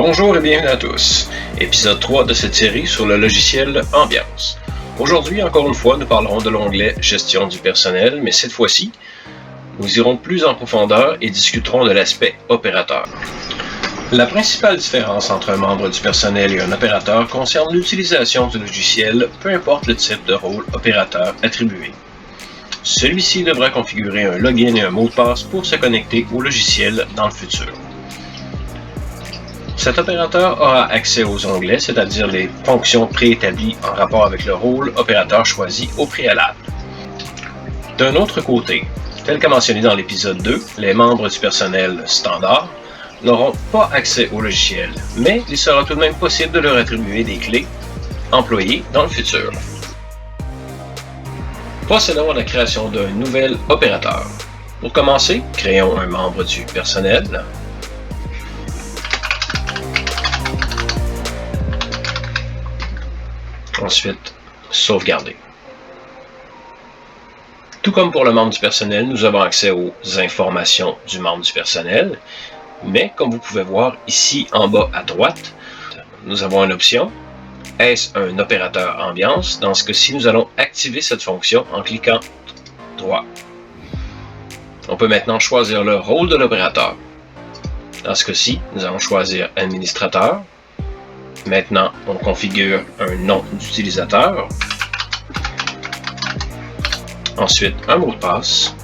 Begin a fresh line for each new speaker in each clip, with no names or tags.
Bonjour et bienvenue à tous. Épisode 3 de cette série sur le logiciel Ambiance. Aujourd'hui, encore une fois, nous parlerons de l'onglet Gestion du personnel, mais cette fois-ci, nous irons plus en profondeur et discuterons de l'aspect opérateur. La principale différence entre un membre du personnel et un opérateur concerne l'utilisation du logiciel, peu importe le type de rôle opérateur attribué. Celui-ci devra configurer un login et un mot de passe pour se connecter au logiciel dans le futur. Cet opérateur aura accès aux onglets, c'est-à-dire les fonctions préétablies en rapport avec le rôle opérateur choisi au préalable. D'un autre côté, tel que mentionné dans l'épisode 2, les membres du personnel standard n'auront pas accès au logiciel, mais il sera tout de même possible de leur attribuer des clés employées dans le futur. Procédons à la création d'un nouvel opérateur. Pour commencer, créons un membre du personnel. Ensuite, sauvegarder. Tout comme pour le membre du personnel, nous avons accès aux informations du membre du personnel, mais comme vous pouvez voir ici en bas à droite, nous avons une option. Est-ce un opérateur ambiance? Dans ce cas-ci, nous allons activer cette fonction en cliquant droit. On peut maintenant choisir le rôle de l'opérateur. Dans ce cas-ci, nous allons choisir administrateur. Maintenant, on configure un nom d'utilisateur. Ensuite, un mot de passe.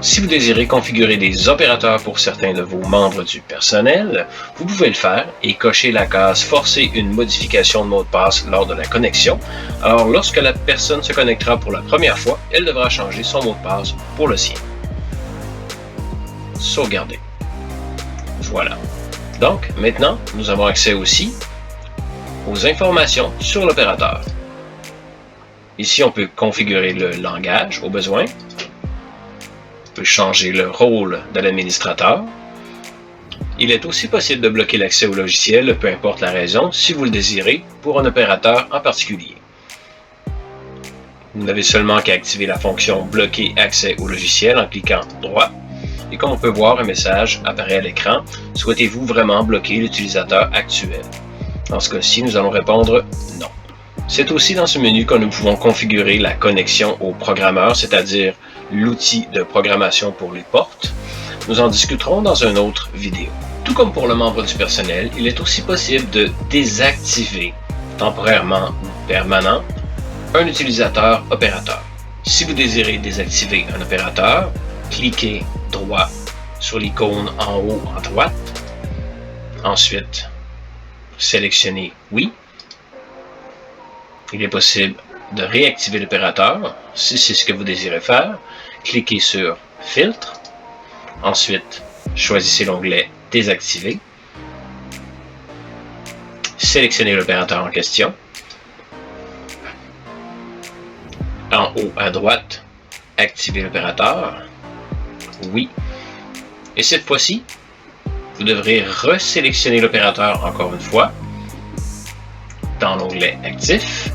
Si vous désirez configurer des opérateurs pour certains de vos membres du personnel, vous pouvez le faire et cocher la case « Forcer une modification de mot de passe lors de la connexion ». Alors, lorsque la personne se connectera pour la première fois, elle devra changer son mot de passe pour le sien. Sauvegarder. Voilà. Donc, maintenant, nous avons accès aussi aux informations sur l'opérateur. Ici, on peut configurer le langage au besoin. On peut changer le rôle de l'administrateur. Il est aussi possible de bloquer l'accès au logiciel, peu importe la raison, si vous le désirez, pour un opérateur en particulier. Vous n'avez seulement qu'à activer la fonction « Bloquer accès au logiciel » en cliquant droit. Et comme on peut voir, un message apparaît à l'écran. Souhaitez-vous vraiment bloquer l'utilisateur actuel? Dans ce cas-ci, nous allons répondre non. C'est aussi dans ce menu que nous pouvons configurer la connexion au programmeur, c'est-à-dire l'outil de programmation pour les portes. Nous en discuterons dans une autre vidéo. Tout comme pour le membre du personnel, il est aussi possible de désactiver temporairement ou permanent un utilisateur opérateur. Si vous désirez désactiver un opérateur, cliquez droit sur l'icône en haut à droite. Ensuite, sélectionnez oui. Il est possible de réactiver l'opérateur si c'est ce que vous désirez faire. Cliquez sur filtre. Ensuite, choisissez l'onglet désactiver. Sélectionnez l'opérateur en question. En haut à droite, activez l'opérateur. Oui. Et cette fois-ci, vous devrez resélectionner l'opérateur encore une fois dans l'onglet Actif.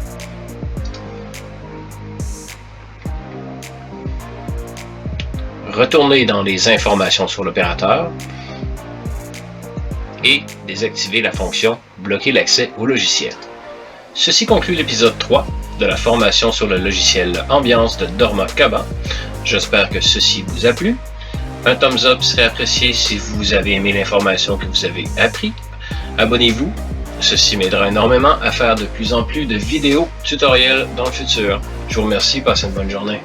Retournez dans les informations sur l'opérateur et désactiver la fonction Bloquer l'accès au logiciel. Ceci conclut l'épisode 3 de la formation sur le logiciel Ambiance de Dorma Kaba. J'espère que ceci vous a plu. Un thumbs up serait apprécié si vous avez aimé l'information que vous avez appris. Abonnez-vous, ceci m'aidera énormément à faire de plus en plus de vidéos tutoriels dans le futur. Je vous remercie, passez une bonne journée.